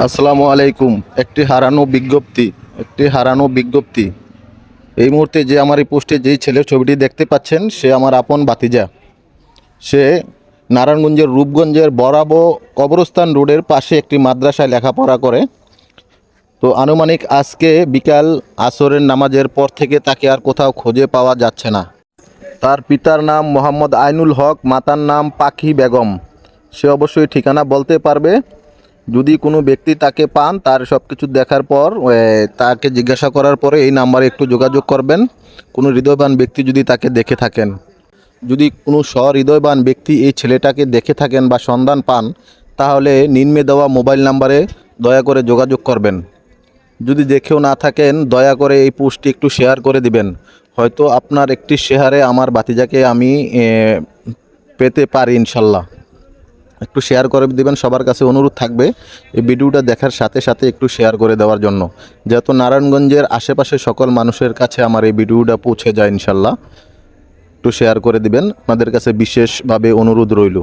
আসসালামু আলাইকুম। একটি হারানো বিজ্ঞপ্তি। এই মুহূর্তে যে আমার এই পোস্টে যেই ছেলের ছবিটি দেখতে পাচ্ছেন, সে আমার আপন ভাতিজা। সে নারায়ণগঞ্জের রূপগঞ্জের বরাবো কবরস্থান রোডের পাশে একটি মাদ্রাসায় লেখাপড়া করে। তো আনুমানিক আজকে বিকাল আসরের নামাজের পর থেকে তাকে আর কোথাও খুঁজে পাওয়া যাচ্ছে না। তার পিতার নাম মোহাম্মদ আইনুল হক, মাতার নাম পাখি বেগম। সে অবশ্যই ঠিকানা বলতে পারবে। যদি কোনো ব্যক্তি তাকে পান, তার সব কিছু দেখার পর তাকে জিজ্ঞাসা করার পরে এই নাম্বারে একটু যোগাযোগ করবেন। কোনো হৃদয়বান ব্যক্তি যদি তাকে দেখে থাকেন, যদি কোনো সহৃদয়বান ব্যক্তি এই ছেলেটাকে দেখে থাকেন বা সন্ধান পান, তাহলে নিম্নে দেওয়া মোবাইল নাম্বারে দয়া করে যোগাযোগ করবেন। যদি দেখেও না থাকেন, দয়া করে এই পোস্টটি একটু শেয়ার করে দিবেন। হয়তো আপনার একটি শেয়ারে আমার ভাতিজাকে আমি পেতে পারি ইনশাল্লাহ। একটু শেয়ার করে দিবেন, সবার কাছে অনুরোধ থাকবে এই ভিডিওটা দেখার সাথে সাথে একটু শেয়ার করে দেওয়ার জন্য, যেহেতু নারায়ণগঞ্জের আশেপাশে সকল মানুষের কাছে আমার এই ভিডিওটা পৌঁছে যায় ইনশাল্লাহ। একটু শেয়ার করে দিবেন, আপনাদের কাছে বিশেষভাবে অনুরোধ রইল।